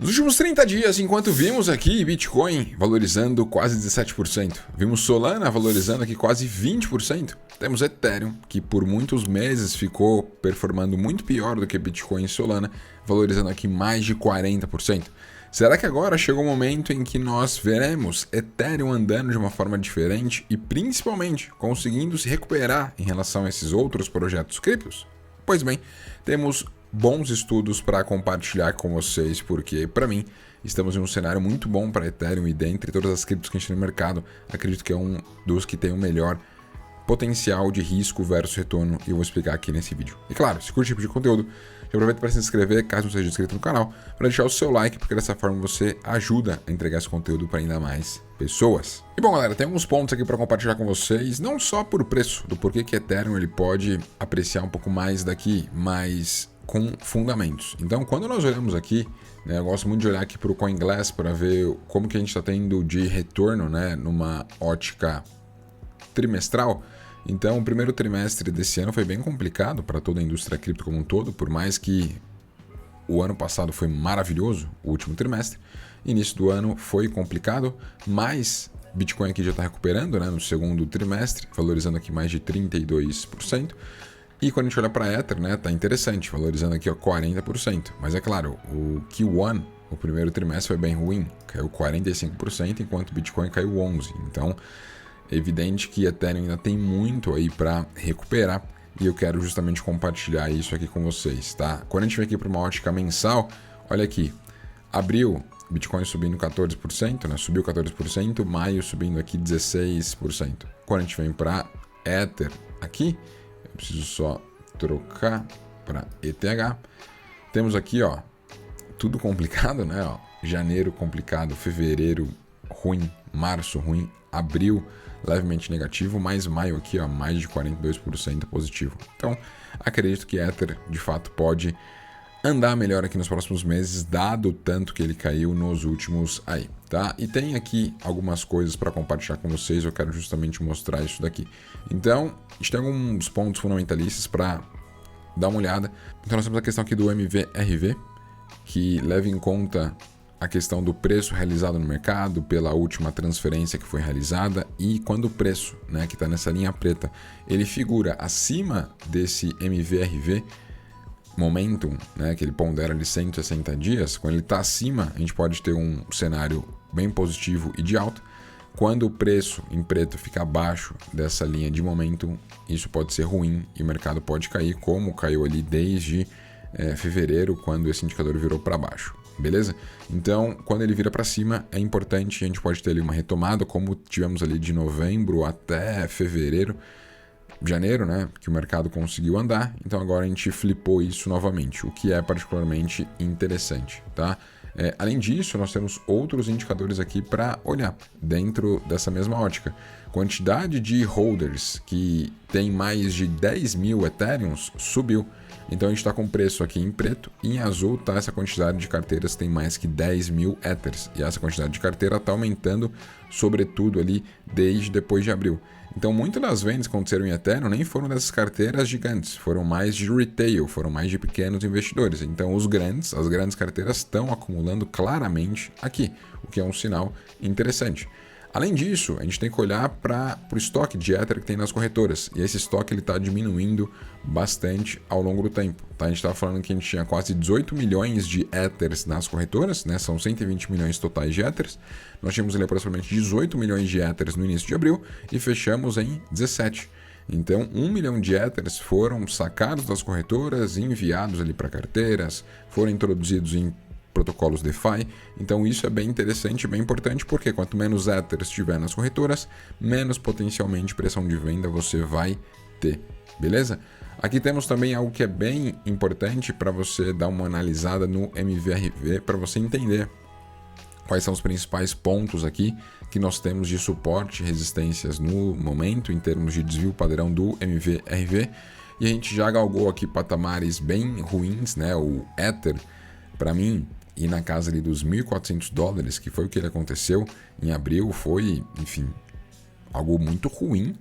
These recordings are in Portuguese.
Nos últimos 30 dias, enquanto vimos aqui Bitcoin valorizando quase 17%, vimos Solana valorizando aqui quase 20%, temos Ethereum, que por muitos meses ficou performando muito pior do que Bitcoin e Solana, valorizando aqui mais de 40%. Será que agora chegou o momento em que nós veremos Ethereum andando de uma forma diferente e principalmente conseguindo se recuperar em relação a esses outros projetos criptos? Pois bem, temos bons estudos para compartilhar com vocês, porque para mim estamos em um cenário muito bom para Ethereum e dentre todas as criptos que a gente tem no mercado, acredito que é um dos que tem o melhor potencial de risco versus retorno e eu vou explicar aqui nesse vídeo. E claro, se curte esse tipo de conteúdo, já aproveita para se inscrever, caso não seja inscrito no canal, para deixar o seu like, porque dessa forma você ajuda a entregar esse conteúdo para ainda mais pessoas. E bom, galera, tem alguns pontos aqui para compartilhar com vocês, não só por preço, do porquê que Ethereum ele pode apreciar um pouco mais daqui, mas com fundamentos. Então, quando nós olhamos aqui, né, eu gosto muito de olhar aqui para o CoinGlass para ver como que a gente está tendo de retorno, né, numa ótica trimestral. Então, o primeiro trimestre desse ano foi bem complicado para toda a indústria cripto como um todo, por mais que o ano passado foi maravilhoso, o último trimestre. Início do ano foi complicado, mas Bitcoin aqui já está recuperando, né, no segundo trimestre, valorizando aqui mais de 32%. E quando a gente olha para Ether, né, tá interessante, valorizando aqui ó, 40%. Mas é claro, o Q1, o primeiro trimestre foi bem ruim, caiu 45%, enquanto o Bitcoin caiu 11%. Então, é evidente que Ethereum ainda tem muito aí para recuperar e eu quero justamente compartilhar isso aqui com vocês, tá? Quando a gente vem aqui para uma ótica mensal, olha aqui, abril, Bitcoin subindo 14%, né, subiu 14%, maio subindo aqui 16%. Quando a gente vem para Ether aqui, eu preciso só trocar para ETH. Temos aqui, ó, tudo complicado, né? Ó, janeiro complicado, fevereiro ruim, março ruim, abril levemente negativo, mas maio aqui, ó, mais de 42% positivo. Então, acredito que Ether, de fato, pode andar melhor aqui nos próximos meses, dado o tanto que ele caiu nos últimos aí, tá? E tem aqui algumas coisas para compartilhar com vocês, eu quero justamente mostrar isso daqui. Então, a gente tem alguns pontos fundamentalistas para dar uma olhada. Então, nós temos a questão aqui do MVRV, que leva em conta a questão do preço realizado no mercado pela última transferência que foi realizada e quando o preço, né, que está nessa linha preta, ele figura acima desse MVRV, Momentum, né, que ele pondera de 160 dias, quando ele está acima, a gente pode ter um cenário bem positivo e de alta. Quando o preço em preto fica abaixo dessa linha de Momentum, isso pode ser ruim e o mercado pode cair, como caiu ali desde fevereiro, quando esse indicador virou para baixo. Beleza? Então, quando ele vira para cima, é importante, a gente pode ter ali uma retomada, como tivemos ali de novembro até fevereiro, janeiro, né, que o mercado conseguiu andar, então agora a gente flipou isso novamente, o que é particularmente interessante, tá? Além disso, nós temos outros indicadores aqui para olhar dentro dessa mesma ótica. Quantidade de holders que tem mais de 10 mil Ethereums subiu. Então a gente está com preço aqui em preto e em azul está essa quantidade de carteiras que tem mais que 10 mil Ethers. E essa quantidade de carteira está aumentando, sobretudo ali desde depois de abril. Então muitas das vendas que aconteceram em Ethereum nem foram dessas carteiras gigantes, foram mais de retail, foram mais de pequenos investidores. Então as grandes carteiras estão acumulando claramente aqui, o que é um sinal interessante. Além disso, a gente tem que olhar para o estoque de Ether que tem nas corretoras. E esse estoque está diminuindo bastante ao longo do tempo. Tá? A gente estava falando que a gente tinha quase 18 milhões de Ethers nas corretoras, né? São 120 milhões totais de Ethers. Nós tínhamos ali aproximadamente 18 milhões de Ethers no início de abril e fechamos em 17. Então, 1 milhão de Ethers foram sacados das corretoras, enviados ali para carteiras, foram introduzidos em protocolos DeFi, então isso é bem interessante, bem importante, porque quanto menos Ethers tiver nas corretoras, menos potencialmente pressão de venda você vai ter, beleza? Aqui temos também algo que é bem importante para você dar uma analisada no MVRV, para você entender quais são os principais pontos aqui que nós temos de suporte e resistências no momento, em termos de desvio padrão do MVRV, e a gente já galgou aqui patamares bem ruins, né? O Ether, para mim, e na casa ali dos $1.400, que foi o que ele aconteceu em abril, foi, enfim, algo muito ruim,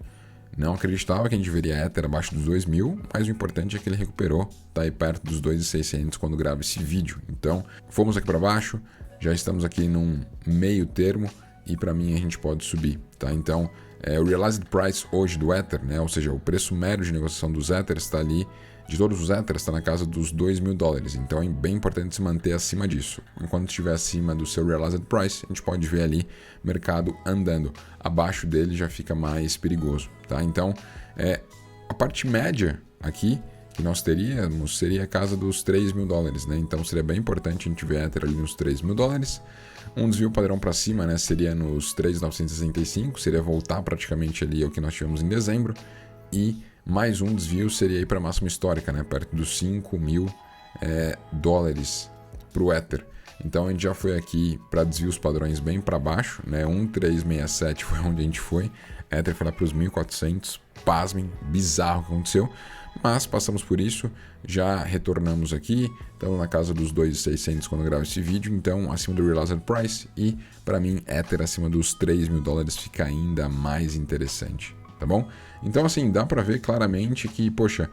Não acreditava que a gente veria Ether abaixo dos 2.000, mas o importante é que ele recuperou, tá aí perto dos 2.600 quando gravo esse vídeo. Então, fomos aqui para baixo, já estamos aqui num meio termo e para mim a gente pode subir, tá? Então, o Realized Price hoje do Ether, né? Ou seja, o preço médio de negociação dos Ethers está ali, de todos os Ethers, está na casa dos $2.000. Então, é bem importante se manter acima disso. Enquanto estiver acima do seu Realized Price, a gente pode ver ali mercado andando. Abaixo dele já fica mais perigoso, tá? Então, a parte média aqui que nós teríamos seria a casa dos $3.000, né? Então, seria bem importante a gente ver Ether ali nos $3.000. Um desvio padrão para cima, né, seria nos 3.965, seria voltar praticamente ali ao que nós tivemos em dezembro, e mais um desvio seria ir para a máxima histórica, né, perto dos $5.000 para o Ether. Então a gente já foi aqui para desvios padrões bem para baixo, né, 1.367 foi onde a gente foi, Ether foi lá para os 1.400, pasmem, bizarro o que aconteceu. Mas passamos por isso, já retornamos aqui, estamos na casa dos 2.600 quando eu gravo esse vídeo, então acima do Realized Price, e para mim Ether acima dos $3.000 fica ainda mais interessante, tá bom? Então assim, dá para ver claramente que, poxa,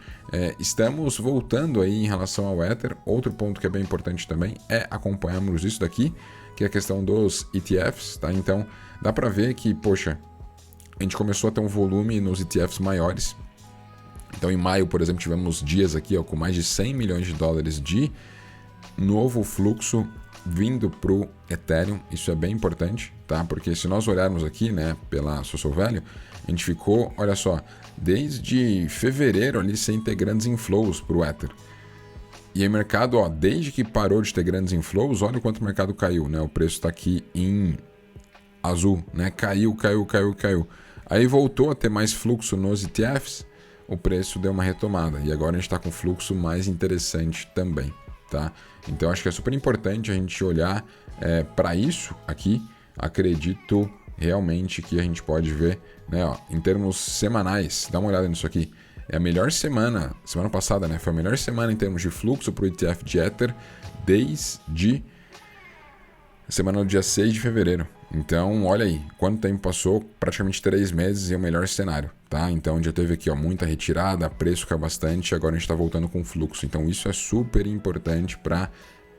estamos voltando aí em relação ao Ether. Outro ponto que é bem importante também é acompanharmos isso daqui, que é a questão dos ETFs, tá? Então dá para ver que, poxa, a gente começou a ter um volume nos ETFs maiores. Então, em maio, por exemplo, tivemos dias aqui com mais de $100 milhões de novo fluxo vindo para o Ethereum. Isso é bem importante, tá? Porque se nós olharmos aqui, né, pela Social Value, a gente ficou, olha só, desde fevereiro ali sem ter grandes inflows para o Ether. E aí o mercado, ó, desde que parou de ter grandes inflows, olha o quanto o mercado caiu, né? O preço está aqui em azul, né? Caiu. Aí voltou a ter mais fluxo nos ETFs, o preço deu uma retomada e agora a gente está com um fluxo mais interessante também, tá? Então acho que é super importante a gente olhar para isso aqui. Acredito realmente que a gente pode ver, né, ó, em termos semanais, dá uma olhada nisso aqui. É a melhor semana passada, né? Foi a melhor semana em termos de fluxo para o ETF de Ether desde a semana do dia 6 de fevereiro. Então, olha aí, quanto tempo passou? Praticamente 3 meses e é o melhor cenário, tá? Então, já teve aqui, ó, muita retirada, preço caiu bastante, agora a gente está voltando com fluxo. Então, isso é super importante para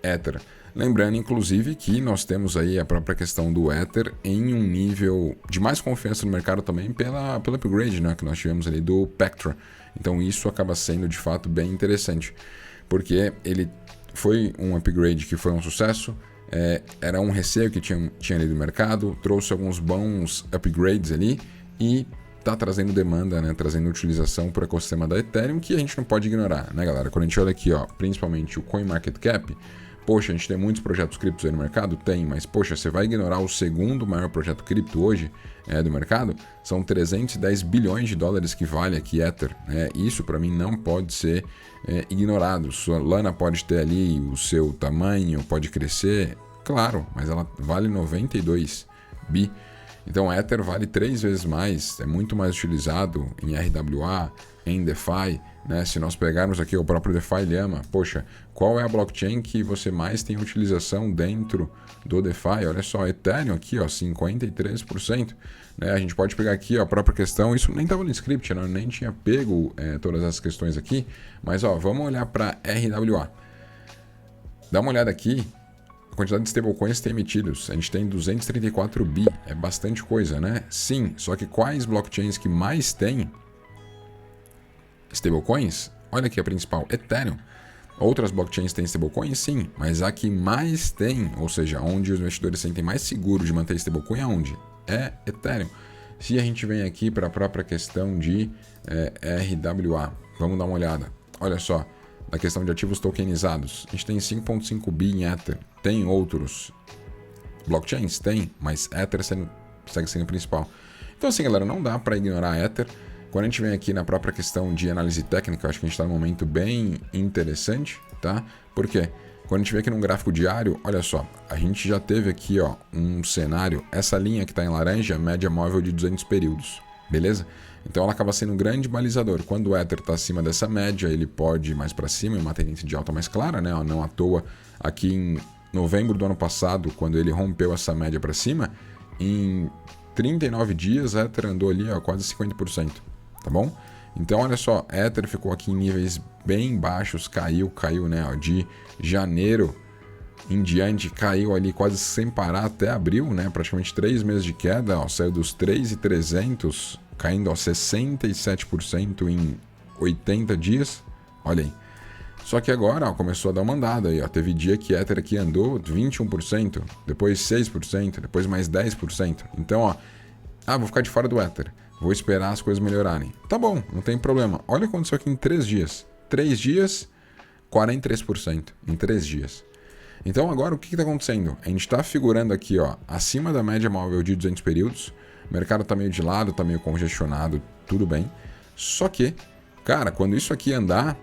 Ether. Lembrando, inclusive, que nós temos aí a própria questão do Ether em um nível de mais confiança no mercado também pelo upgrade, né, que nós tivemos ali do Pectra. Então, isso acaba sendo, de fato, bem interessante, porque ele foi um upgrade que foi um sucesso. Era um receio que tinha ali do mercado, trouxe alguns bons upgrades ali e está trazendo demanda, né, trazendo utilização para o ecossistema da Ethereum, que a gente não pode ignorar, né, galera? Quando a gente olha aqui, ó, principalmente o CoinMarketCap, poxa, a gente tem muitos projetos criptos aí no mercado? Tem, mas poxa, você vai ignorar o segundo maior projeto cripto hoje do mercado? São $310 bilhões que vale aqui Ether, né? Isso para mim não pode ser ignorado. Solana pode ter ali o seu tamanho, pode crescer, claro, mas ela vale 92 bi. Então Ether vale 3 vezes mais, é muito mais utilizado em RWA, em DeFi, né? Se nós pegarmos aqui o próprio DeFi Llama, poxa, qual é a blockchain que você mais tem utilização dentro do DeFi? Olha só, Ethereum aqui, ó, 53%. Né? A gente pode pegar aqui, ó, a própria questão, isso nem estava no script, né? Eu nem tinha pego todas as questões aqui, mas ó, vamos olhar para RWA. Dá uma olhada aqui, a quantidade de stablecoins que tem emitidos. A gente tem 234 bi, é bastante coisa, né? Sim, só que quais blockchains que mais tem stablecoins? Olha aqui a principal, Ethereum. Outras blockchains têm stablecoins? Sim, mas a que mais tem, ou seja, onde os investidores sentem mais seguro de manter stablecoin, aonde? É Ethereum. Se a gente vem aqui para a própria questão de RWA, vamos dar uma olhada. Olha só, na questão de ativos tokenizados, a gente tem 5.5 bi em Ether. Tem outros blockchains? Tem, mas Ether segue sendo o principal. Então assim, galera, não dá para ignorar Ether. Quando a gente vem aqui na própria questão de análise técnica, eu acho que a gente está num momento bem interessante, tá? Por quê? Quando a gente vê aqui num gráfico diário, olha só, a gente já teve aqui, ó, um cenário, essa linha que está em laranja, é a média móvel de 200 períodos, beleza? Então ela acaba sendo um grande balizador. Quando o Ether está acima dessa média, ele pode ir mais para cima, uma tendência de alta mais clara, né? Não à toa, aqui em novembro do ano passado, quando ele rompeu essa média para cima, em 39 dias, Ether andou ali, ó, quase 50%. tá bom? Então, olha só, Ether ficou aqui em níveis bem baixos, caiu, né, ó, de janeiro em diante, caiu ali quase sem parar até abril, né, praticamente 3 meses de queda, ó, saiu dos 3.300, caindo a 67% em 80 dias, olha aí. Só que agora, ó, começou a dar uma andada aí, ó, teve dia que Ether aqui andou 21%, depois 6%, depois mais 10%, então, ó, vou ficar de fora do Ether. Vou esperar as coisas melhorarem. Tá bom, não tem problema. Olha o que aconteceu aqui em 3 dias. 3 dias, 43% em 3 dias. Então agora o que está acontecendo? A gente está figurando aqui, ó, acima da média móvel de 200 períodos. O mercado está meio de lado, está meio congestionado, tudo bem. Só que, cara, quando isso aqui andar,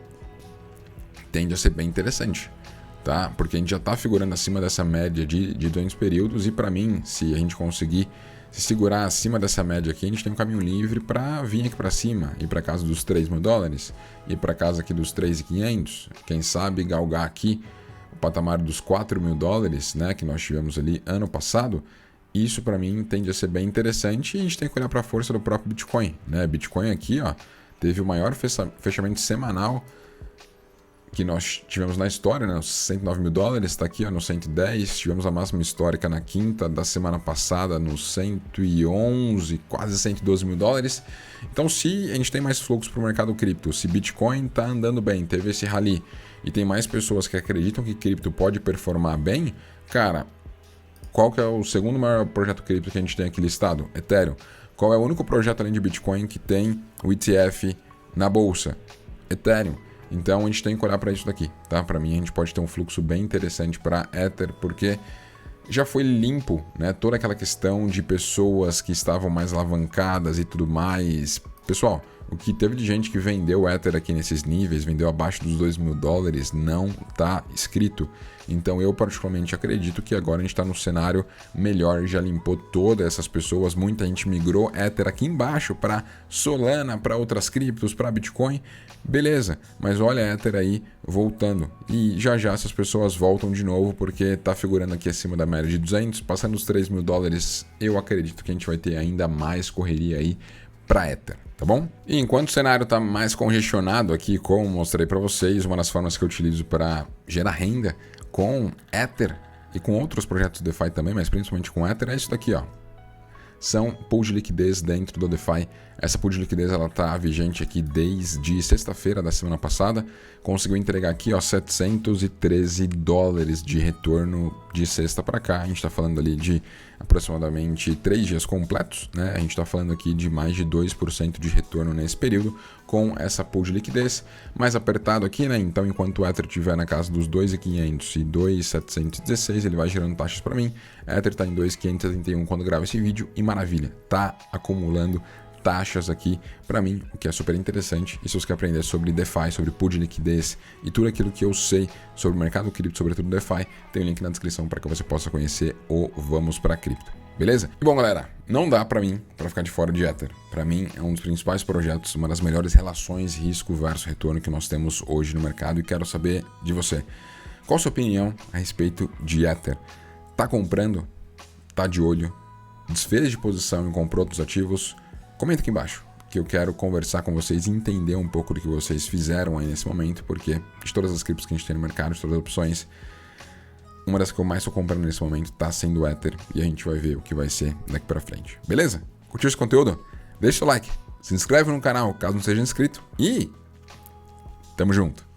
tende a ser bem interessante, tá? Porque a gente já está figurando acima dessa média de 200 períodos e para mim, se a gente conseguir se segurar acima dessa média aqui, a gente tem um caminho livre para vir aqui para cima, ir para casa dos $3.000, ir para casa aqui dos 3.500, quem sabe galgar aqui o patamar dos $4.000, né, que nós tivemos ali ano passado. Isso para mim tende a ser bem interessante e a gente tem que olhar para a força do próprio Bitcoin, né? Bitcoin aqui, ó, teve o maior fechamento semanal que nós tivemos na história, né? Os $109.000, está aqui, ó, no 110, tivemos a máxima histórica na quinta da semana passada no 111, quase $112.000. Então, se a gente tem mais fluxo para o mercado cripto, se Bitcoin está andando bem, teve esse rally e tem mais pessoas que acreditam que cripto pode performar bem, cara, qual que é o segundo maior projeto cripto que a gente tem aqui listado? Ethereum. Qual é o único projeto além de Bitcoin que tem o ETF na bolsa? Ethereum. Então a gente tem que olhar para isso daqui, tá? Para mim a gente pode ter um fluxo bem interessante para Ether, porque já foi limpo, né? Toda aquela questão de pessoas que estavam mais alavancadas e tudo mais. Pessoal, o que teve de gente que vendeu Ether aqui nesses níveis, vendeu abaixo dos $2.000, não está escrito. Então eu particularmente acredito que agora a gente está num cenário melhor, já limpou todas essas pessoas, muita gente migrou Ether aqui embaixo para Solana, para outras criptos, para Bitcoin, beleza, mas olha Ether aí voltando e já essas pessoas voltam de novo porque está figurando aqui acima da média de 200, passando os $3.000, eu acredito que a gente vai ter ainda mais correria aí para Ether. Tá bom? E enquanto o cenário está mais congestionado aqui, como mostrei para vocês, uma das formas que eu utilizo para gerar renda com Ether e com outros projetos DeFi também, mas principalmente com Ether, é isso daqui, ó. São pools de liquidez dentro do DeFi. Essa pool de liquidez ela está vigente aqui desde sexta-feira da semana passada. Conseguiu entregar aqui, ó, $713 de retorno de sexta para cá. A gente está falando ali de aproximadamente 3 dias completos, né? A gente está falando aqui de mais de 2% de retorno nesse período com essa pool de liquidez. Mais apertado aqui, né? Então, enquanto o Ether estiver na casa dos 2.500 e 2.716, ele vai gerando taxas para mim. Ether está em 2.571 quando gravo esse vídeo e maravilha, tá acumulando taxas aqui para mim, o que é super interessante. E se você quer aprender sobre DeFi, sobre pool de liquidez e tudo aquilo que eu sei sobre o mercado cripto, sobretudo DeFi, tem um link na descrição para que você possa conhecer o Vamos para Cripto. Beleza? E bom, galera, não dá para mim para ficar de fora de Ether. Para mim é um dos principais projetos, uma das melhores relações risco versus retorno que nós temos hoje no mercado e quero saber de você. Qual a sua opinião a respeito de Ether? Tá comprando? Tá de olho? Desfez de posição e comprou outros ativos? Comenta aqui embaixo, que eu quero conversar com vocês e entender um pouco do que vocês fizeram aí nesse momento, porque de todas as criptos que a gente tem no mercado, de todas as opções, uma das que eu mais estou comprando nesse momento está sendo o Ether e a gente vai ver o que vai ser daqui para frente. Beleza? Curtiu esse conteúdo? Deixa o like, se inscreve no canal caso não seja inscrito e tamo junto!